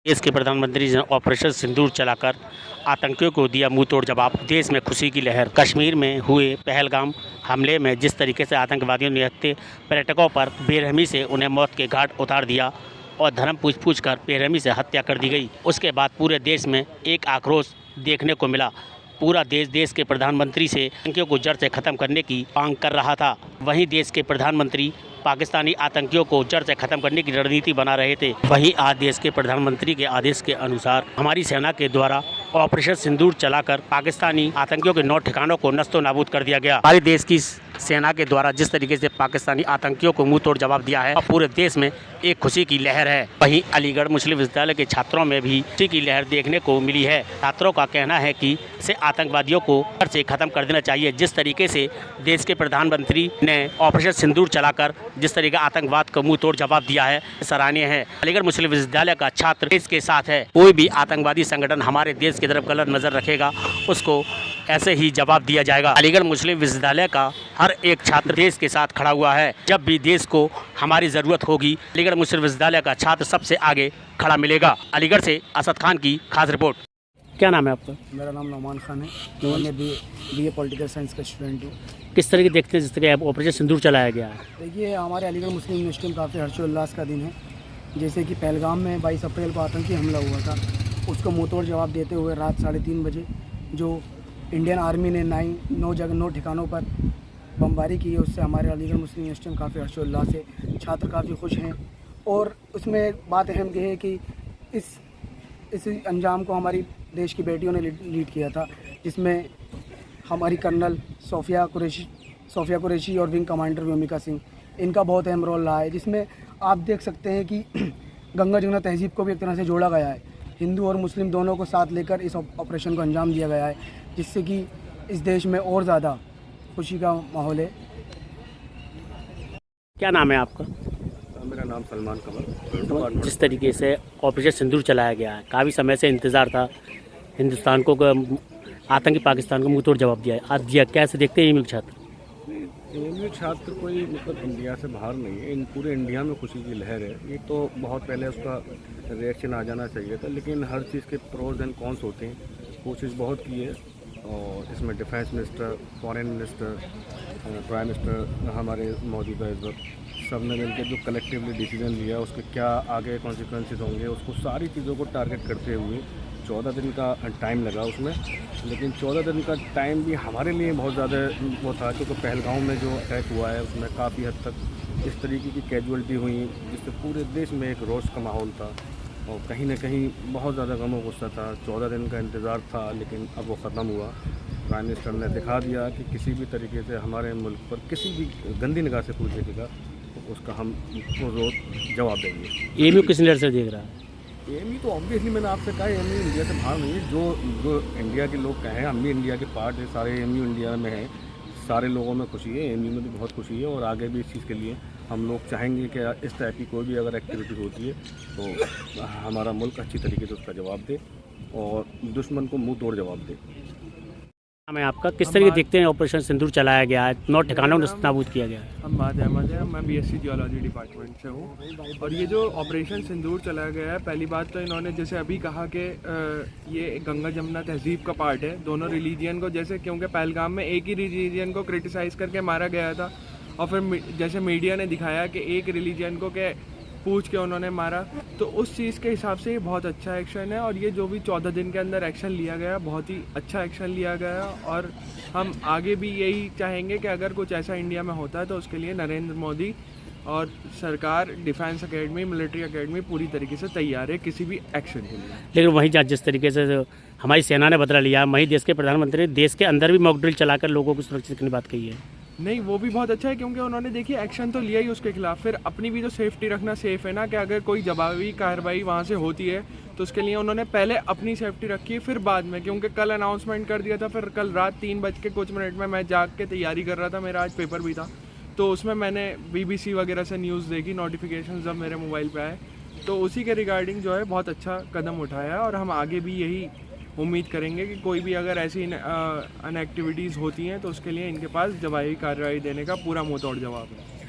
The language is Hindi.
देश के प्रधानमंत्री ने ऑपरेशन सिंदूर चलाकर आतंकियों को दिया मुंह तोड़ जवाब। देश में खुशी की लहर। कश्मीर में हुए पहलगाम हमले में जिस तरीके से आतंकवादियों ने पर्यटकों पर बेरहमी से उन्हें मौत के घाट उतार दिया और धर्म पूछ कर बेरहमी से हत्या कर दी गई, उसके बाद पूरे देश में एक आक्रोश देखने को मिला। पूरा देश के प्रधानमंत्री से आतंकियों को जड़ से खत्म करने की मांग कर रहा था। वहीं देश के प्रधानमंत्री पाकिस्तानी आतंकियों को जड़ से खत्म करने की रणनीति बना रहे थे। वहीं आज देश के प्रधानमंत्री के आदेश के अनुसार हमारी सेना के द्वारा ऑपरेशन सिंदूर चलाकर पाकिस्तानी आतंकियों के 9 ठिकानों को नष्टो नाबूद कर दिया गया। हमारे देश की सेना के द्वारा जिस तरीके से पाकिस्तानी आतंकियों को मुंह तोड़ जवाब दिया है, अब पूरे देश में एक खुशी की लहर है। वहीं अलीगढ़ मुस्लिम विश्वविद्यालय के छात्रों में भी खुशी की लहर देखने को मिली है। छात्रों का कहना है कि इसे आतंकवादियों को जड़ से खत्म कर देना चाहिए। जिस तरीके से देश के प्रधानमंत्री ने ऑपरेशन सिंदूर चलाकर जिस तरीके आतंकवाद को मुंह तोड़ जवाब दिया है, सराहनीय है। अलीगढ़ मुस्लिम विश्वविद्यालय का छात्र देश के साथ है। कोई भी आतंकवादी संगठन हमारे देश की तरफ गलत नजर रखेगा, उसको ऐसे ही जवाब दिया जाएगा। अलीगढ़ मुस्लिम विश्वविद्यालय का हर एक छात्र देश के साथ खड़ा हुआ है। जब भी देश को हमारी जरूरत होगी, अलीगढ़ मुस्लिम विश्वविद्यालय का छात्र सबसे आगे खड़ा मिलेगा। अलीगढ़ से असद खान की खास रिपोर्ट। क्या नाम है आपका? मेरा नाम नौमान खान है। मैं बी ए पॉलिटिकल साइंस का स्टूडेंट हूँ। किस तरह की देखते हैं जिस तरह ऑपरेशन सिंदूर चलाया गया है? देखिए, हमारे अलीगढ़ मुस्लिम यूनिवर्सिटी में काफ़ी हर्षोल्लास का दिन है। जैसे कि पहलगाम में 22 अप्रैल को आतंकी हमला हुआ था, उसको मुंहतोड़ जवाब देते हुए रात 3:30 बजे जो इंडियन आर्मी ने 9 ठिकानों पर बमबारी की है, उससे हमारे अलीगढ़ मुस्लिम यूनिवर्सिटी में काफ़ी हर्षोल्लास है। छात्र काफ़ी खुश हैं और उसमें बात अहम ये है कि इस अंजाम को हमारी देश की बेटियों ने लीड किया था, जिसमें हमारी कर्नल सोफिया कुरैशी और विंग कमांडर व्योमिका सिंह, इनका बहुत अहम रोल रहा है। जिसमें आप देख सकते हैं कि गंगा जमुना तहजीब को भी एक तरह से जोड़ा गया है। हिंदू और मुस्लिम दोनों को साथ लेकर इस ऑपरेशन को अंजाम दिया गया है, जिससे कि इस देश में और ज़्यादा खुशी का माहौल है। क्या नाम है आपका? मेरा नाम सलमान कमल। जिस तरीके से ऑपरेशन सिंदूर चलाया गया है, काफ़ी समय से इंतज़ार था, हिंदुस्तान को आतंकी पाकिस्तान को मुंह तोड़ जवाब दिया है, आज दिया। कैसे देखते हैं ये छात्र? ये छात्र कोई इंडिया से बाहर नहीं है, इन पूरे इंडिया में खुशी की लहर है। ये तो बहुत पहले उसका रिएक्शन आ जाना चाहिए था, लेकिन हर चीज़ के प्रोज एंड कॉन्स होते हैं। कोशिश बहुत की है और इसमें defence minister, foreign minister, prime minister हमारे मौजूदा इस वक्त, सब ने मिलकर जो कलेक्टिवली डिसीजन लिया, उसके क्या आगे कॉन्सिक्वेंसेस होंगे, उसको सारी चीज़ों को टारगेट करते हुए 14 दिन का टाइम लगा उसमें। लेकिन 14 दिन का टाइम भी हमारे लिए बहुत ज़्यादा वो था, क्योंकि पहलगाम में जो अटैक हुआ है उसमें काफ़ी हद तक इस तरीके की कैजुअलिटी हुई, जिससे पूरे देश में एक रोष का माहौल था और कहीं ना कहीं बहुत ज़्यादा गम और गुस्सा था। 14 दिन का इंतज़ार था, लेकिन अब वो ख़त्म हुआ। प्राइम मिनिस्टर ने दिखा दिया कि किसी भी तरीके से हमारे मुल्क पर किसी भी गंदी निगाह से कोई देखेगा तो उसका हम रोज जवाब देंगे। एमयू किस नज़र से देख रहा है? एमयू तो ऑब्वियसली मैंने आपसे कहा, एमयू इंडिया से बाहर नहीं है। जो इंडिया के लोग कहें हम भी इंडिया के पार्ट है, सारे एमयू इंडिया में हैं, सारे लोगों में खुशी है, एमयू में भी बहुत खुशी है। और आगे भी इस चीज़ के लिए हम लोग चाहेंगे कि इस टाइप की कोई भी अगर एक्टिविटी होती है तो हमारा मुल्क अच्छी तरीके से उसका जवाब दे और दुश्मन को मुंह तोड़ जवाब दे। मैं आपका किस तरीके देखते हैं ऑपरेशन सिंदूर चलाया गया है, 9 ठिकानों को नाबूद किया गया है? अम्बाद अहमद है, मैं बीएससी जियोलॉजी डिपार्टमेंट से हूँ। और ये जो ऑपरेशन सिंदूर चलाया गया है, पहली बात तो इन्होंने जैसे अभी कहा कि ये गंगा जमुना तहजीब का पार्ट है, दोनों रिलीजियन को, जैसे क्योंकि पहलगाम में एक ही रिलीजियन को क्रिटिसाइज़ करके मारा गया था और फिर जैसे मीडिया ने दिखाया कि एक रिलीजियन को के पूछ के उन्होंने मारा, तो उस चीज़ के हिसाब से ये बहुत अच्छा एक्शन है। और ये जो भी 14 दिन के अंदर एक्शन लिया गया, बहुत ही अच्छा एक्शन लिया गया और हम आगे भी यही चाहेंगे कि अगर कुछ ऐसा इंडिया में होता है तो उसके लिए नरेंद्र मोदी और सरकार, डिफेंस एकेडमी, मिलिट्री एकेडमी पूरी तरीके से तैयार है किसी भी एक्शन के लिए। लेकिन वहीं जिस तरीके से हमारी सेना ने बदला लिया, वहीं देश के प्रधानमंत्री ने देश के अंदर भी मॉक ड्रिल चलाकर लोगों को सुरक्षित करने की बात कही है। नहीं, वो भी बहुत अच्छा है, क्योंकि उन्होंने देखिए एक्शन तो लिया ही उसके खिलाफ, फिर अपनी भी तो सेफ्टी रखना सेफ है ना, कि अगर कोई जवाबी कार्रवाई वहाँ से होती है तो उसके लिए उन्होंने पहले अपनी सेफ्टी रखी है, फिर बाद में, क्योंकि कल अनाउंसमेंट कर दिया था, फिर कल रात 3 बज के कुछ मिनट में मैं जाग के तैयारी कर रहा था, मेरा आज पेपर भी था, तो उसमें मैंने BBC वगैरह से न्यूज़ देखी, नोटिफिकेशन जब मेरे मोबाइल पे आए, तो उसी के रिगार्डिंग जो है बहुत अच्छा कदम उठाया है। और हम आगे भी यही उम्मीद करेंगे कि कोई भी अगर ऐसी अनएक्टिविटीज़ होती हैं तो उसके लिए इनके पास जवाबी कार्रवाई देने का पूरा मुंह तोड़ जवाब है।